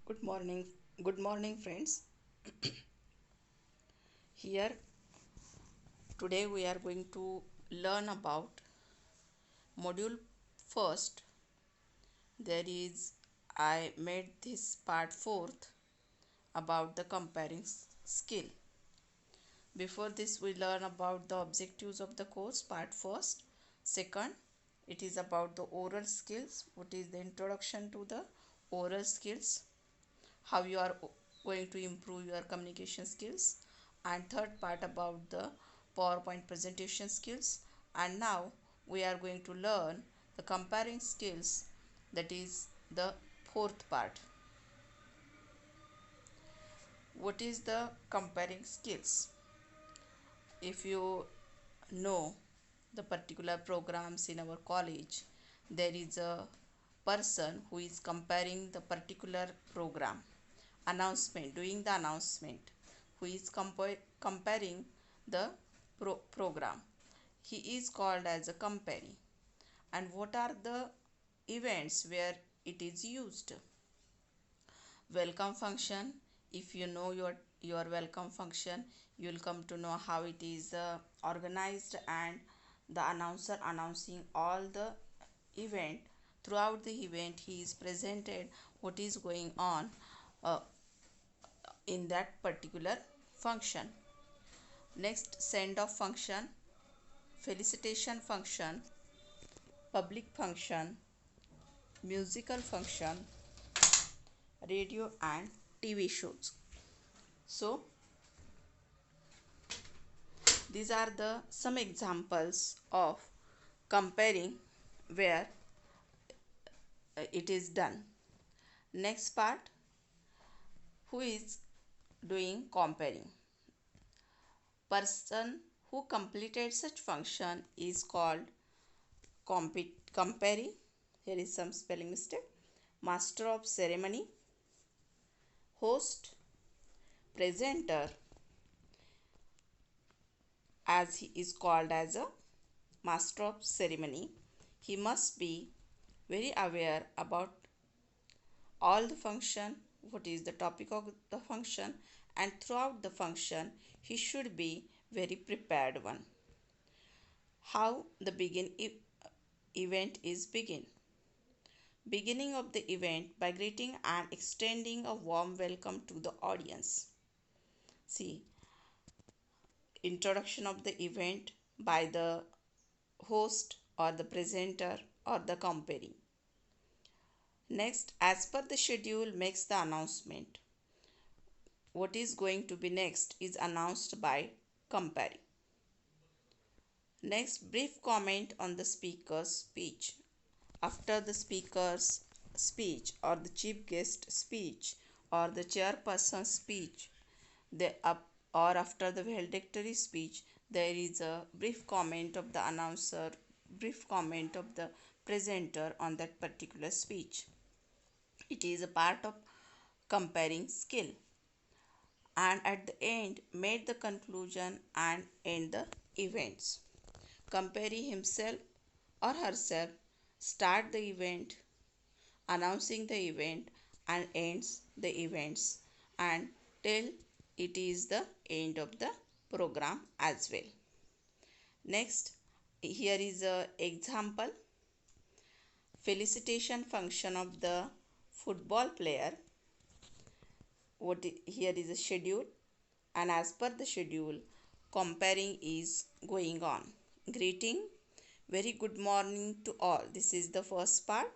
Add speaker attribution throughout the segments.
Speaker 1: Good morning. Good morning, friends. Here today we are going to learn about module first. There is I made this part fourth about the comparing skill. Before this we learn about the objectives of the course part first. Second, it is about the oral skills. What is the introduction to the oral skills? How you are going to improve your communication skills, and third part about the PowerPoint presentation skills. And now we are going to learn the comparing skills, that is the fourth part. What is the comparing skills? If you know the particular programs in our college, there is a person who is comparing the particular program announcement, doing the announcement, who is comparing the program. He is called as a comparing. And what are the events where it is used? Welcome function. If you know your welcome function, you will come to know how it is organized, and the announcer announcing all the event. Throughout the event he is presented what is going on uh, in that particular function. Next, send off function, felicitation function, public function, musical function, radio and TV shows. So these are the some examples of comparing where it is done. Next part, who is doing comparing? Person who completed such function is called comparing. Here is some spelling mistake. Master of ceremony, host, presenter, as he is called as a master of ceremony. He must be very aware about all the function, what is the topic of the function, and throughout the function he should be very prepared one. How the event is begin? Beginning of the event by greeting and extending a warm welcome to the audience. See, introduction of the event by the host or the presenter or the comparing. Next, as per the schedule, makes the announcement. What is going to be next is announced by comparing. Next, brief comment on the speaker's speech. After the speaker's speech or the chief guest speech or the chairperson's speech, or after the valedictory speech, there is a brief comment of the announcer, brief comment of the presenter on that particular speech. It is a part of comparing skill. And at the end, made the conclusion and end the events. Comparing himself or herself, start the event, announcing the event, and ends the events, and till it is the end of the program as well. Next, here is a example. Felicitation function of the football player. Here is a schedule, and as per the schedule, comparing is going on. Greeting, very good morning to all. This is the first part.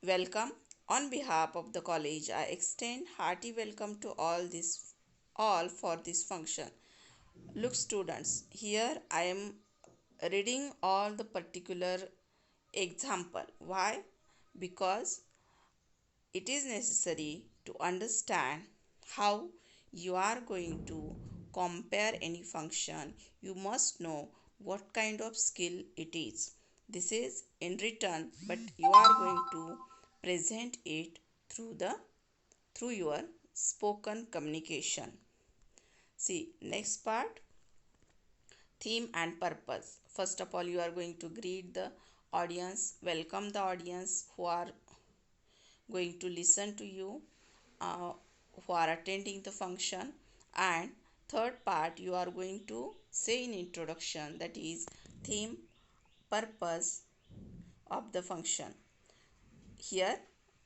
Speaker 1: Welcome. On behalf of the college, I extend hearty welcome to all for this function. Look students, here I am reading all the particular example. Why? Because it is necessary to understand how you are going to compare any function. You must know what kind of skill it is. This is in written, but you are going to present it through your spoken communication. See, next part, theme and purpose. First of all, you are going to greet the audience, welcome the audience who are going to listen to you uh, who are attending the function, and third part you are going to say in introduction, that is theme, purpose of the function. Here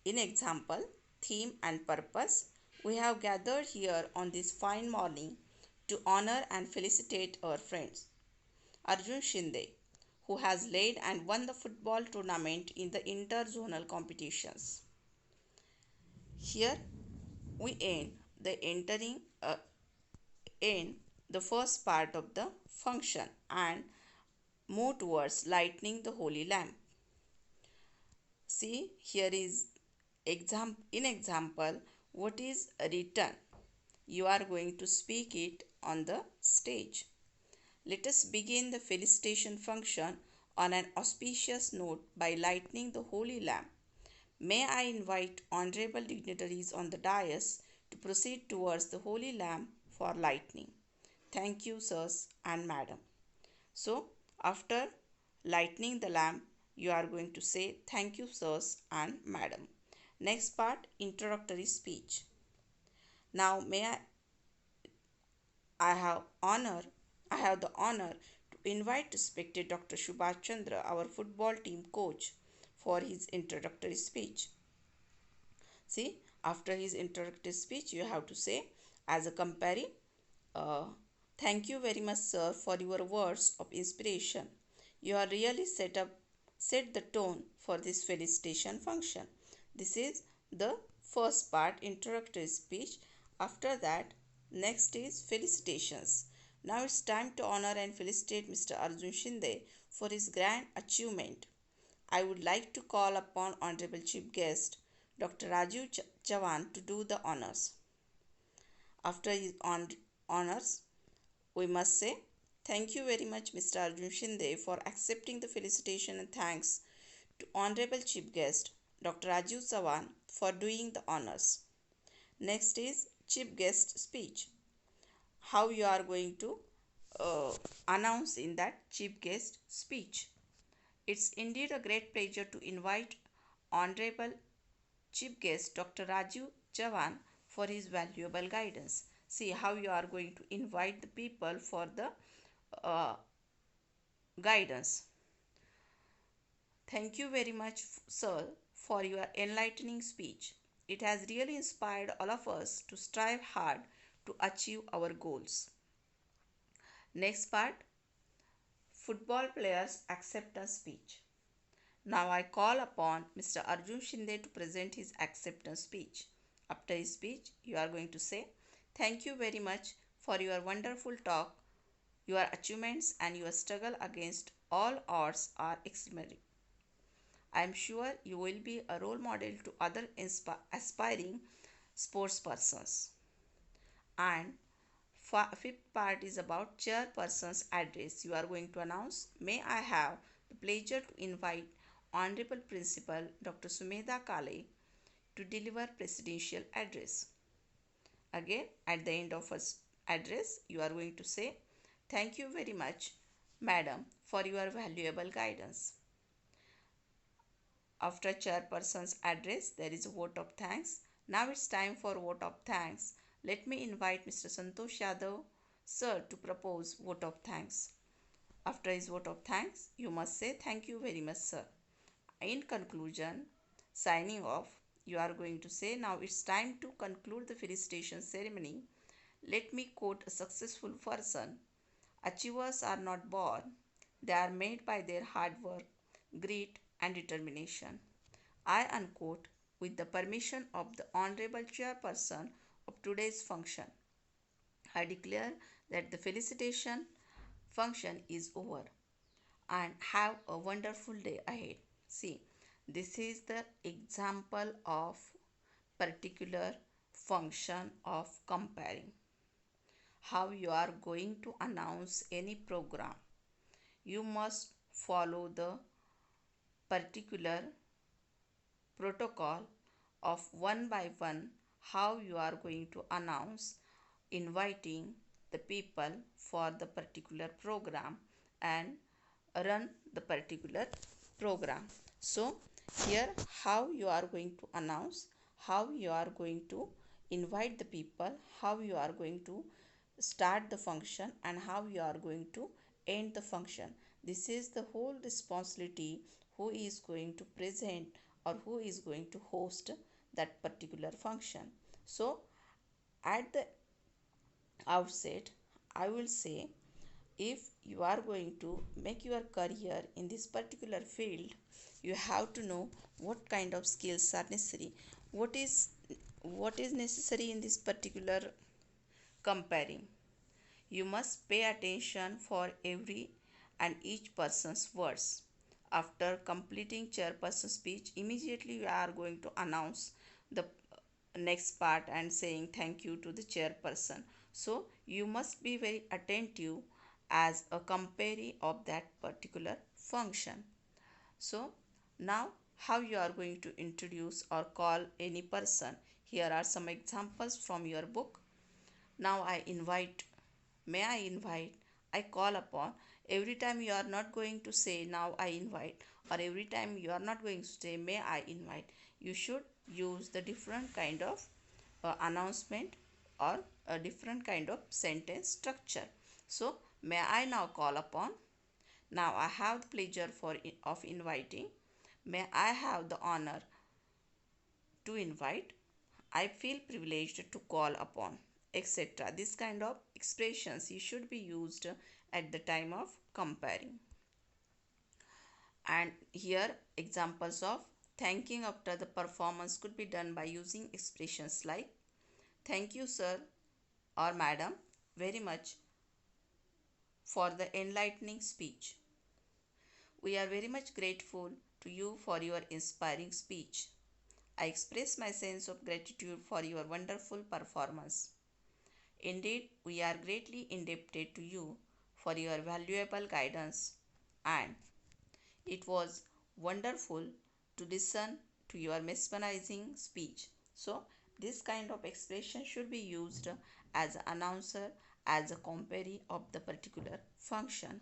Speaker 1: in example, theme and purpose, we have gathered here on this fine morning to honor and felicitate our friends Arjun Shinde, who has led and won the football tournament in the inter-zonal competitions. Here we end the first part of the function and move towards lighting the holy lamp. See, here is example what is written. You are going to speak it on the stage. Let us begin the felicitation function on an auspicious note by lighting the holy lamp. May I invite honorable dignitaries on the dais to proceed towards the holy lamp for lighting. Thank you, sirs and madam. So, after lighting the lamp, you are going to say thank you, sirs and madam. Next part, introductory speech. Now, I have honor I have the honor to invite respected Dr. Subhash Chandra, our football team coach, for his introductory speech. See, after his introductory speech, you have to say as a compare, uh, thank you very much, sir, for your words of inspiration. You are really set the tone for this felicitation function. This is the first part, introductory speech. After that, next is felicitations. Now it's time to honor and felicitate Mr. Arjun Shinde for his grand achievement. I would like to call upon Honorable Chief Guest Dr. Rajiv Chavan to do the honors. After his honors, we must say thank you very much Mr. Arjun Shinde for accepting the felicitation, and thanks to Honorable Chief Guest Dr. Rajiv Chavan for doing the honors. Next is Chief Guest speech. How you are going to announce in that Chief Guest speech. It's indeed a great pleasure to invite Honorable Chief Guest Dr. Rajiv Chavan for his valuable guidance. See how you are going to invite the people for the uh, guidance. Thank you very much, sir, for your enlightening speech. It has really inspired all of us to strive hard to achieve our goals. Next part, football players acceptance speech. Now I call upon Mr. Arjun Shinde to present his acceptance speech. After his speech, you are going to say, thank you very much for your wonderful talk. Your achievements and your struggle against all odds are extraordinary. I am sure you will be a role model to other aspiring sports persons. And fifth part is about chairperson's address. You are going to announce, may I have the pleasure to invite Honorable Principal Dr. Sumedha Kale to deliver presidential address. Again, at the end of his address, you are going to say, thank you very much, madam, for your valuable guidance. After chairperson's address, there is a vote of thanks. Now it's time for vote of thanks. Let me invite Mr. Santosh Yadav, sir, to propose vote of thanks. After his vote of thanks, you must say thank you very much, sir. In conclusion, signing off, you are going to say, now it's time to conclude the felicitation ceremony. Let me quote a successful person. Achievers are not born, they are made by their hard work, grit, and determination. I unquote with the permission of the Honorable Chairperson of today's function. I declare that the felicitation function is over, and have a wonderful day ahead. See, this is the example of particular function of comparing. How you are going to announce any program. You must follow the particular protocol of one by one how you are going to announce inviting the people for the particular program and run the particular program. So Here, how you are going to announce, how you are going to invite the people, how you are going to start the function, and how you are going to end the function. This is the whole responsibility who is going to present or who is going to host that particular function. So, at the outset, I will say, if you are going to make your career in this particular field, you have to know what kind of skills are necessary, what is necessary in this particular comparing. You must pay attention for every and each person's words. After completing chairperson's speech, immediately you are going to announce the next part and saying thank you to the chairperson. So you must be very attentive as a compare of that particular function. So now how you are going to introduce or call any person. Here are some examples from your book. Now I invite, may I invite, I call upon. Every time you are not going to say now I invite, or every time you are not going to say may I invite. You should use the different kind of announcement or a different kind of sentence structure. So may I now call upon. Now I have the pleasure of inviting. May I have the honor to invite. I feel privileged to call upon, etc. This kind of expressions you should be used at the time of comparing. And here examples of thanking after the performance could be done by using expressions like thank you sir or madam very much for the enlightening speech. We are very much grateful to you for your inspiring speech. I express my sense of gratitude for your wonderful performance. Indeed, we are greatly indebted to you for your valuable guidance, and it was wonderful to listen to your mesmerizing speech. So, this kind of expression should be used as an announcer, as a compare of the particular function.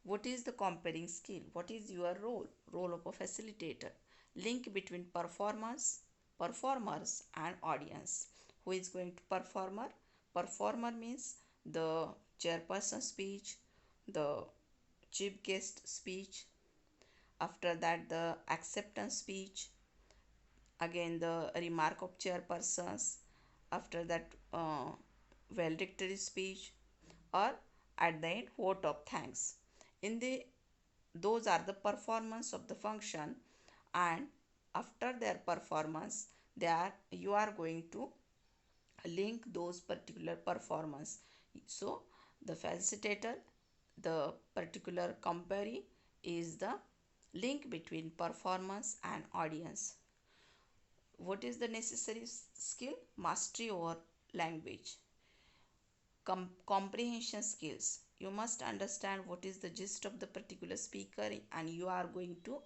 Speaker 1: What is the comparing skill? What is your role? Role of a facilitator. Link between performers and audience. Who is going to performer? Performer means the chairperson speech, the chief guest speech, after that the acceptance speech, again the remark of chairpersons, after that valedictory speech, or at the end vote of thanks. In the those are the performance of the function, and after their performance they are you are going to link those particular performance. So the facilitator, the particular compare is the link between performance and audience. What is the necessary skill? Mastery over language. Comprehension skills. You must understand what is the gist of the particular speaker and you are going to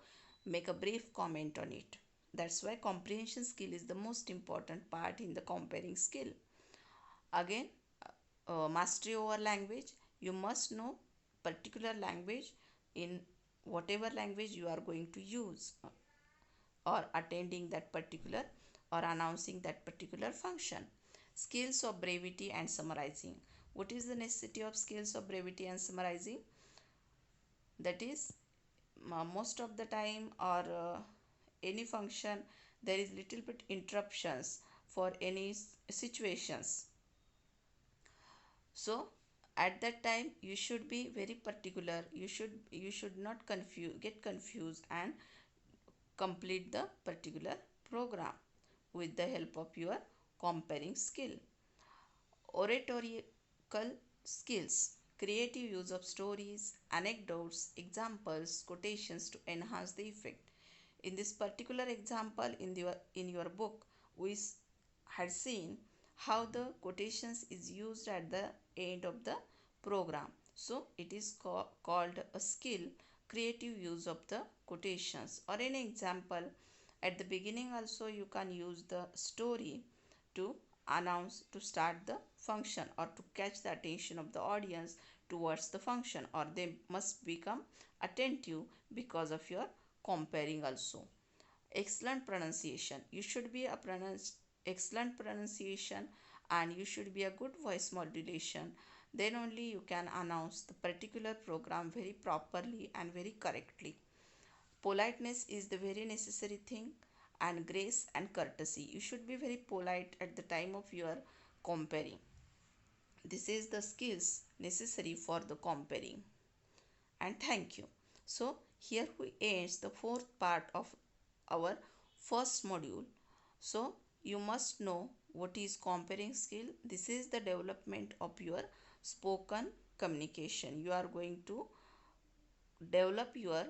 Speaker 1: make a brief comment on it. That's why comprehension skill is the most important part in the comparing skill. Again, mastery over language. You must know particular language in whatever language you are going to use or attending that particular or announcing that particular function. Skills of brevity and summarizing. What is the necessity of skills of brevity and summarizing? That is, most of the time or any function there is little bit interruptions for any situations. So at that time you should be very particular. You should not get confused and complete the particular program with the help of your comparing skill. Oratorical skills. Creative use of stories, anecdotes, examples, quotations to enhance the effect. In this particular example in your book, we had seen how the quotations is used at the end of the program. So it is called a skill, creative use of the quotations. Or an example, at the beginning also you can use the story to announce, to start the function or to catch the attention of the audience towards the function, or they must become attentive because of your comparing also. Excellent pronunciation. You should be a excellent pronunciation, and you should be a good voice modulation. Then only you can announce the particular program very properly and very correctly. Politeness is the very necessary thing, and grace and courtesy. You should be very polite at the time of your comparing. This is the skills necessary for the comparing. And thank you. So here we ends the fourth part of our first module. So you must know what is comparing skill. This is the development of your spoken communication. You are going to develop your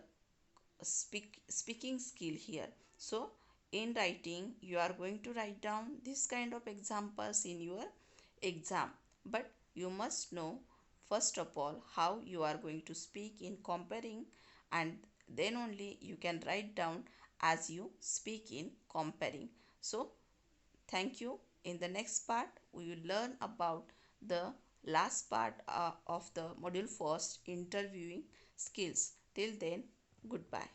Speaker 1: speaking skill here. So in writing you are going to write down this kind of examples in your exam, but you must know first of all how you are going to speak in comparing, and then only you can write down as you speak in comparing. So thank you. In the next part we will learn about the last part of the module first, interviewing skills. Till then, goodbye.